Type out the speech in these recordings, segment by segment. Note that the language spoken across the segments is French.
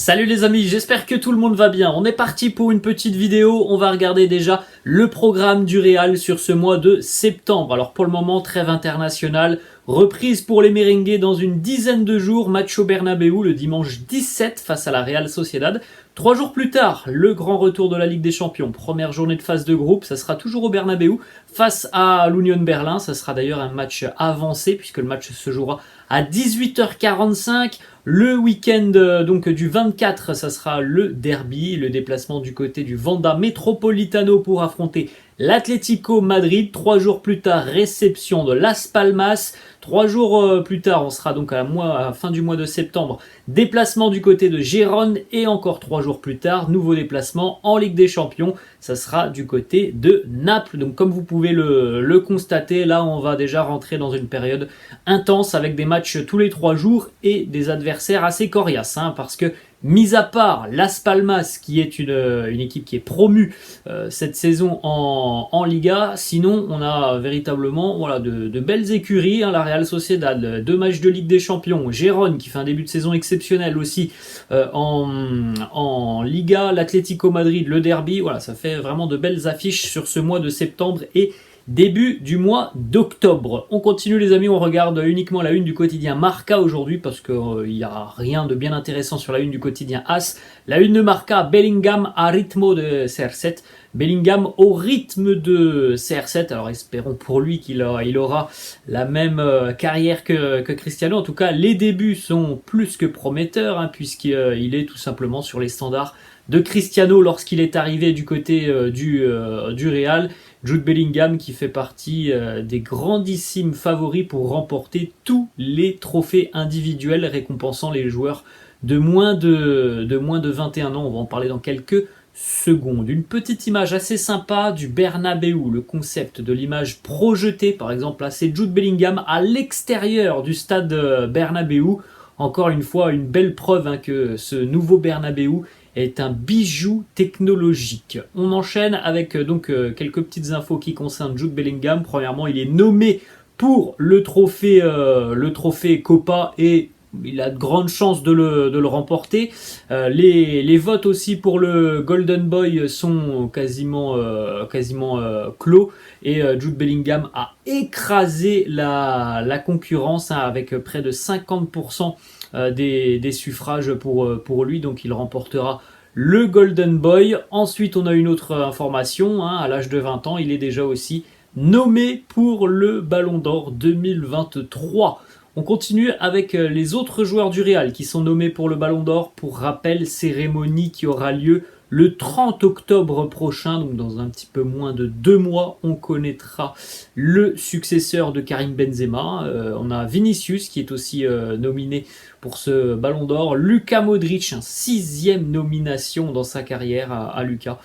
Salut les amis, j'espère que tout le monde va bien. On est parti pour une petite vidéo. On va regarder déjà le programme du Real sur ce mois de septembre. Alors pour le moment, trêve internationale, reprise pour les merengues dans une dizaine de jours. Match au Bernabéu le dimanche 17 face à la Real Sociedad. 3 jours plus tard, le grand retour de la Ligue des Champions. Première journée de phase de groupe, ça sera toujours au Bernabéu face à l'Union Berlin. Ça sera d'ailleurs un match avancé puisque le match se jouera à 18h45. Le week-end donc du 24, ça sera le derby, le déplacement du côté du Wanda Metropolitano pour affronter l'Atlético Madrid. 3 jours plus tard, réception de Las Palmas. 3 jours plus tard, on sera donc à la fin du mois de septembre, déplacement du côté de Gérone. Et encore 3 jours plus tard, nouveau déplacement en Ligue des Champions. Ça sera du côté de Naples. Donc comme vous pouvez le constater, là on va déjà rentrer dans une période intense avec des matchs tous les 3 jours et des adversaires assez coriaces. Parce que mis à part Las Palmas, qui est une équipe qui est promue cette saison en Liga, sinon on a véritablement de belles écuries. La Real Sociedad, 2 matchs de Ligue des Champions, Gérone qui fait un début de saison exceptionnel aussi en Liga, l'Atlético Madrid, le derby. Voilà, ça fait vraiment de belles affiches sur ce mois de septembre et début du mois d'octobre. On continue les amis, on regarde uniquement la une du quotidien Marca aujourd'hui parce qu'il n'y a rien de bien intéressant sur la une du quotidien AS. La une de Marca, Bellingham à ritmo de CR7. Bellingham au rythme de CR7. Alors espérons pour lui qu'il aura la même carrière que Cristiano. En tout cas, les débuts sont plus que prometteurs puisqu'il est tout simplement sur les standards de Cristiano lorsqu'il est arrivé du côté du Real. Jude Bellingham qui fait partie des grandissimes favoris pour remporter tous les trophées individuels récompensant les joueurs de moins de 21 ans. On va en parler dans quelques secondes. Une petite image assez sympa du Bernabéu, le concept de l'image projetée. Par exemple, là c'est Jude Bellingham à l'extérieur du stade Bernabéu. Encore une fois, une belle preuve que ce nouveau Bernabéu est un bijou technologique. On enchaîne avec quelques petites infos qui concernent Jude Bellingham. Premièrement, il est nommé pour le trophée Copa et il a de grandes chances de le remporter. Les votes aussi pour le Golden Boy sont quasiment clos et Jude Bellingham a écrasé la concurrence avec près de 50% des suffrages pour lui, donc il remportera le Golden Boy. Ensuite on a une autre information, à l'âge de 20 ans il est déjà aussi nommé pour le Ballon d'Or 2023. On continue avec les autres joueurs du Real qui sont nommés pour le Ballon d'Or. Pour rappel, cérémonie qui aura lieu le 30 octobre prochain, donc dans un petit peu moins de 2 mois, on connaîtra le successeur de Karim Benzema. On a Vinicius qui est aussi nominé pour ce Ballon d'Or. Luka Modric, 6e nomination dans sa carrière à Luka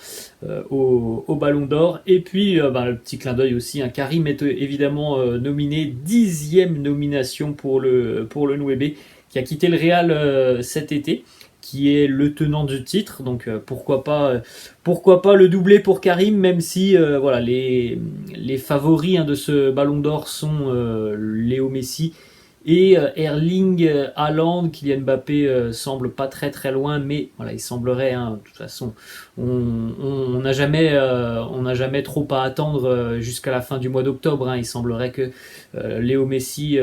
au Ballon d'Or. Et puis le petit clin d'œil aussi, Karim est évidemment nominé, 10e nomination pour le 9 qui a quitté le Real cet été, qui est le tenant du titre, donc pourquoi pas le doubler pour Karim, même si les favoris de ce Ballon d'Or sont Léo Messi et Erling Haaland. Kylian Mbappé semble pas très très loin, mais il semblerait, de toute façon, on n'a jamais trop à attendre jusqu'à la fin du mois d'octobre. Il semblerait que Léo Messi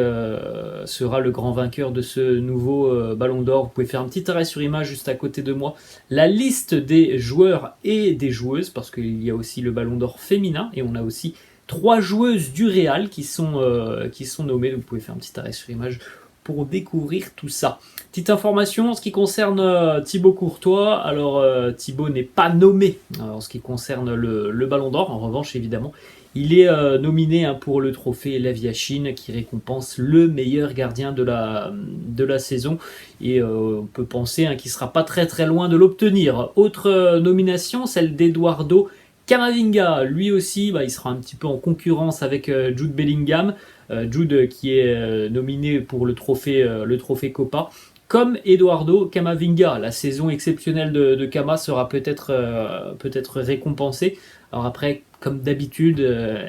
sera le grand vainqueur de ce nouveau Ballon d'Or. Vous pouvez faire un petit arrêt sur image juste à côté de moi. La liste des joueurs et des joueuses, parce qu'il y a aussi le Ballon d'Or féminin et on a aussi 3 joueuses du Real qui sont nommées. Vous pouvez faire un petit arrêt sur image pour découvrir tout ça. Petite information en ce qui concerne Thibaut Courtois. Alors Thibaut n'est pas nommé en ce qui concerne le Ballon d'Or. En revanche, évidemment, il est nominé pour le trophée Lev Yashin qui récompense le meilleur gardien de la saison. Et on peut penser qu'il ne sera pas très très loin de l'obtenir. Autre nomination, celle d'Eduardo Camavinga. Lui aussi, il sera un petit peu en concurrence avec Jude Bellingham. Jude qui est nominé pour le trophée Copa. Comme Eduardo Camavinga, la saison exceptionnelle de Cama sera peut-être récompensée. Alors après, comme d'habitude,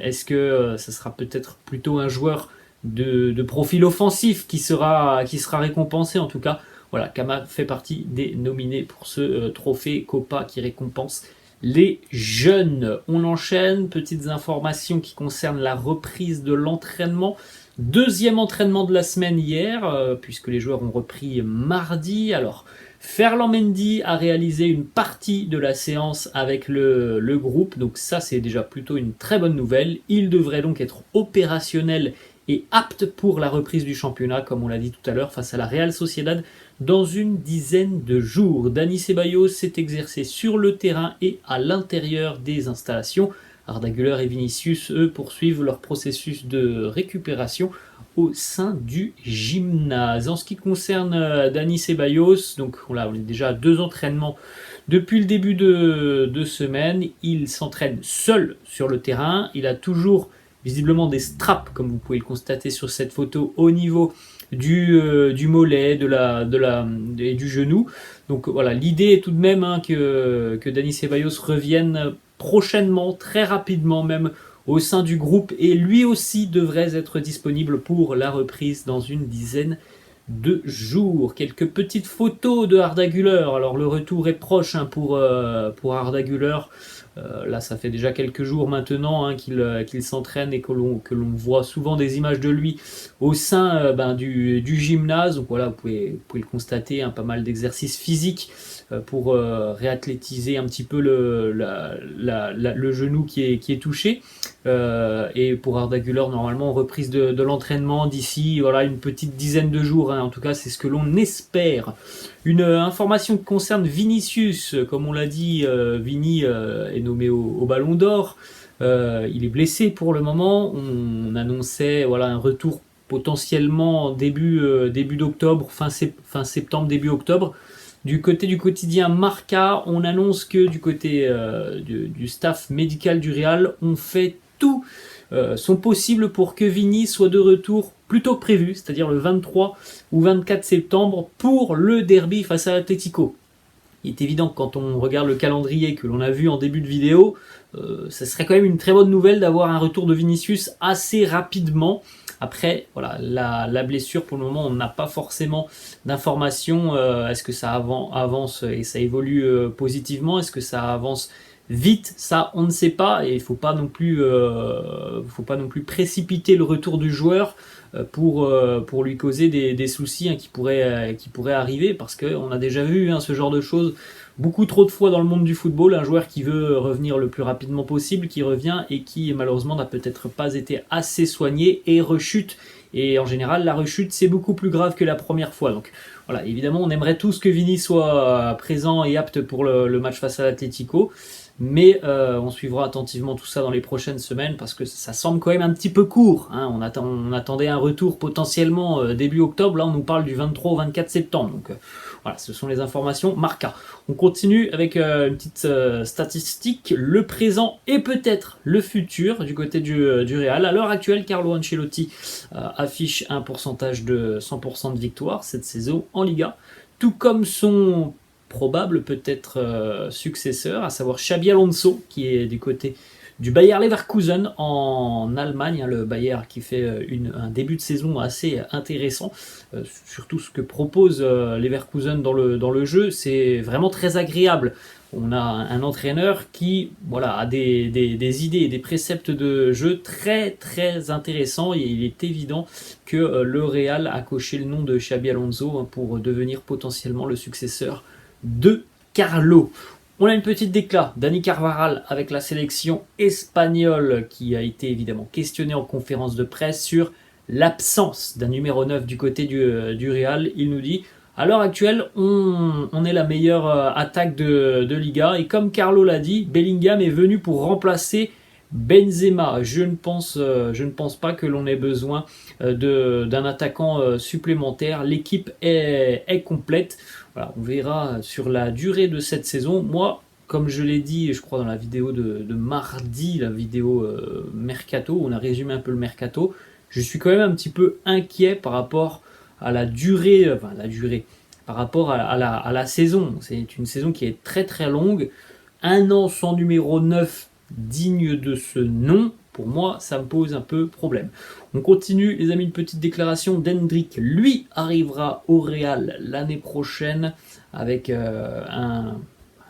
est-ce que ça sera peut-être plutôt un joueur de profil offensif qui sera récompensé? En tout cas, voilà, Kama fait partie des nominés pour ce trophée Copa qui récompense les jeunes. On enchaîne, petites informations qui concernent la reprise de l'entraînement. Deuxième entraînement de la semaine hier, puisque les joueurs ont repris mardi. Alors, Ferland Mendy a réalisé une partie de la séance avec le groupe, donc ça c'est déjà plutôt une très bonne nouvelle. Il devrait donc être opérationnel et apte pour la reprise du championnat, comme on l'a dit tout à l'heure, face à la Real Sociedad dans une dizaine de jours. Dani Ceballos s'est exercé sur le terrain et à l'intérieur des installations. Arda Güler et Vinicius, eux, poursuivent leur processus de récupération au sein du gymnase. En ce qui concerne Dani Ceballos, donc là, on est déjà à 2 entraînements depuis le début de semaine. Il s'entraîne seul sur le terrain. Il a toujours visiblement des straps, comme vous pouvez le constater sur cette photo, au niveau du mollet, et du genou. Donc voilà, l'idée est tout de même que Dani Ceballos revienne prochainement, très rapidement même, au sein du groupe, et lui aussi devrait être disponible pour la reprise dans une dizaine de jours. Quelques petites photos de Arda Güler. Alors le retour est proche pour Arda Güler. Là, ça fait déjà quelques jours maintenant qu'il s'entraîne et que l'on voit souvent des images de lui au sein du gymnase. Donc voilà, vous pouvez le constater, pas mal d'exercices physiques pour réathlétiser un petit peu le genou qui est touché. Et pour Arda Güler, normalement, reprise de l'entraînement d'ici une petite dizaine de jours. En tout cas, c'est ce que l'on espère. Une information qui concerne Vinicius, comme on l'a dit, Vini est nommé au Ballon d'Or. Il est blessé pour le moment. On annonçait un retour potentiellement début d'octobre, fin septembre, début octobre. Du côté du quotidien Marca, on annonce que du côté du staff médical du Real, on fait tout son possible pour que Vini soit de retour plus tôt que prévu, c'est-à-dire le 23 ou 24 septembre pour le derby face à l'Atlético. Il est évident que quand on regarde le calendrier que l'on a vu en début de vidéo, ce serait quand même une très bonne nouvelle d'avoir un retour de Vinicius assez rapidement. Après, la blessure, pour le moment, on n'a pas forcément d'informations. Est-ce que ça avance et ça évolue positivement? Est-ce que ça avance vite? Ça, on ne sait pas. Et il ne faut pas non plus précipiter le retour du joueur pour lui causer des soucis qui pourraient arriver, parce qu'on a déjà vu ce genre de choses beaucoup trop de fois dans le monde du football. Un joueur qui veut revenir le plus rapidement possible, qui revient et qui malheureusement n'a peut-être pas été assez soigné et rechute. Et en général, la rechute, c'est beaucoup plus grave que la première fois. Donc voilà, évidemment, on aimerait tous que Vini soit présent et apte pour le match face à l'Atlético. Mais on suivra attentivement tout ça dans les prochaines semaines, parce que ça semble quand même un petit peu court. On attendait un retour potentiellement début octobre. Là, on nous parle du 23 au 24 septembre. Donc voilà, ce sont les informations Marca. On continue avec une petite statistique. Le présent et peut-être le futur du côté du Real. À l'heure actuelle, Carlo Ancelotti affiche un pourcentage de 100% de victoire cette saison en Liga, tout comme son probable peut-être successeur, à savoir Xabi Alonso, qui est du côté du Bayer Leverkusen en Allemagne. Le Bayer qui fait un début de saison assez intéressant. Surtout ce que propose Leverkusen dans le jeu, c'est vraiment très agréable. On a un entraîneur qui a des idées et des préceptes de jeu très très intéressants, et il est évident que le Real a coché le nom de Xabi Alonso pour devenir potentiellement le successeur de Carlo. On a une petite déclat, Dani Carvajal avec la sélection espagnole, qui a été évidemment questionné en conférence de presse sur l'absence d'un numéro 9 du côté du Real. Il nous dit: à l'heure actuelle, on est la meilleure attaque de Liga, et comme Carlo l'a dit, Bellingham est venu pour remplacer Benzema. Je ne pense pas que l'on ait besoin d'un attaquant supplémentaire. L'équipe est complète. Voilà, on verra sur la durée de cette saison. Moi, comme je l'ai dit, je crois dans la vidéo de mardi, la vidéo Mercato, on a résumé un peu le Mercato, je suis quand même un petit peu inquiet par rapport à la durée, par rapport à la saison. C'est une saison qui est très très longue. Un an sans numéro 9 digne de ce nom, pour moi, ça me pose un peu problème. On continue, les amis, une petite déclaration d'Hendrick. Lui arrivera au Real l'année prochaine avec un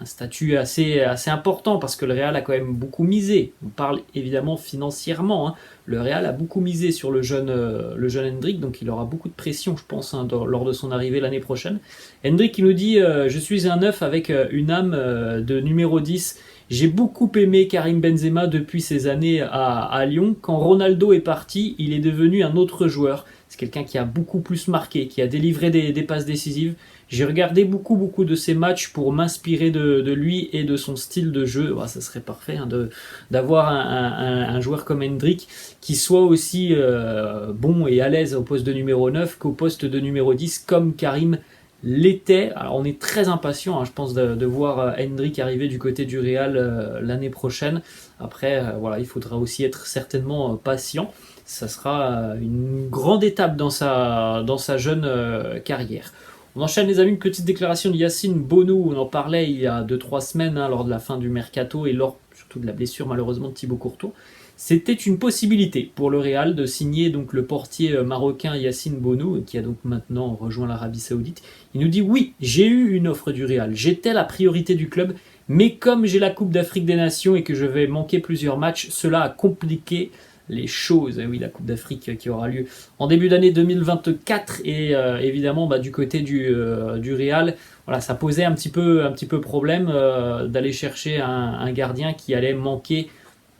statut assez important parce que le Real a quand même beaucoup misé. On parle évidemment financièrement. Hein. Le Real a beaucoup misé sur le jeune Hendrick, donc il aura beaucoup de pression, je pense, hein, lors de son arrivée l'année prochaine. Hendrick, il nous dit je suis un neuf avec une âme de numéro 10. J'ai beaucoup aimé Karim Benzema depuis ses années à Lyon. Quand Ronaldo est parti, il est devenu un autre joueur. C'est quelqu'un qui a beaucoup plus marqué, qui a délivré des passes décisives. J'ai regardé beaucoup de ses matchs pour m'inspirer de lui et de son style de jeu. Ça serait parfait hein, d'avoir un joueur comme Hendrick qui soit aussi bon et à l'aise au poste de numéro 9 qu'au poste de numéro 10 comme Karim l'était. Alors on est très impatient, hein, je pense, de voir Hendrick arriver du côté du Real l'année prochaine. Après, voilà, il faudra aussi être certainement patient. Ça sera une grande étape dans sa jeune carrière. On enchaîne les amis, une petite déclaration de Yacine Bounou, on en parlait il y a 2-3 semaines hein, lors de la fin du mercato et lors surtout de la blessure malheureusement de Thibaut Courtois. C'était une possibilité pour le Real de signer donc le portier marocain Yacine Bounou qui a donc maintenant rejoint l'Arabie Saoudite. Il nous dit oui, j'ai eu une offre du Real, j'étais la priorité du club, mais comme j'ai la Coupe d'Afrique des Nations et que je vais manquer plusieurs matchs, cela a compliqué les choses. Et oui, la Coupe d'Afrique qui aura lieu en début d'année 2024 et évidemment du côté du Real, voilà, ça posait un petit peu problème d'aller chercher un gardien qui allait manquer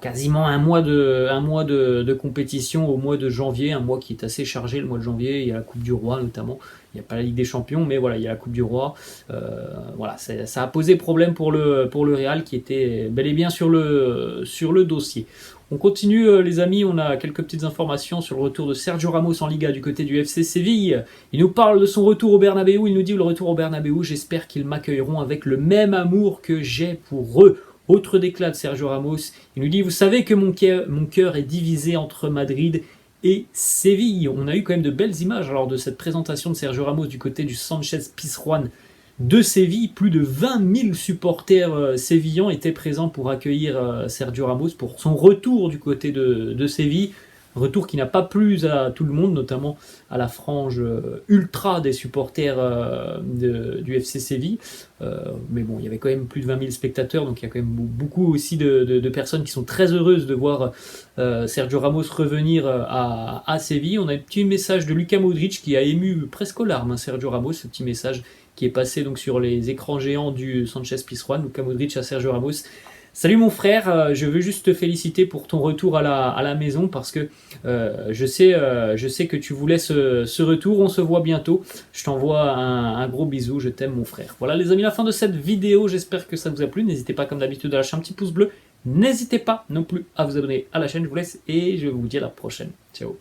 quasiment un mois de compétition au mois de janvier, un mois qui est assez chargé le mois de janvier. Il y a la Coupe du Roi notamment, il n'y a pas la Ligue des Champions, mais voilà, il y a la Coupe du Roi. Voilà, ça a posé problème pour le Real qui était bel et bien sur le dossier. On continue les amis, on a quelques petites informations sur le retour de Sergio Ramos en Liga du côté du FC Séville. Il nous parle de son retour au Bernabéu, il nous dit le retour au Bernabéu, j'espère qu'ils m'accueilleront avec le même amour que j'ai pour eux. Autre déclat de Sergio Ramos, il nous dit vous savez que mon cœur est divisé entre Madrid et Séville. On a eu quand même de belles images lors de cette présentation de Sergio Ramos du côté du Sánchez Pizjuán de Séville. Plus de 20 000 supporters sévillans étaient présents pour accueillir Sergio Ramos pour son retour du côté de Séville. Retour qui n'a pas plu à tout le monde, notamment à la frange ultra des supporters du FC Séville. Mais bon, il y avait quand même plus de 20 000 spectateurs, donc il y a quand même beaucoup aussi de personnes qui sont très heureuses de voir Sergio Ramos revenir à Séville. On a un petit message de Luka Modric qui a ému presque aux larmes Sergio Ramos, ce petit message qui est passé donc sur les écrans géants du Sánchez Pizjuán, Luka Modric à Sergio Ramos. Salut mon frère, je veux juste te féliciter pour ton retour à la maison parce que je sais que tu voulais ce retour, on se voit bientôt. Je t'envoie un gros bisou, je t'aime mon frère. Voilà les amis, la fin de cette vidéo, j'espère que ça vous a plu. N'hésitez pas comme d'habitude à lâcher un petit pouce bleu. N'hésitez pas non plus à vous abonner à la chaîne, je vous laisse et je vous dis à la prochaine. Ciao.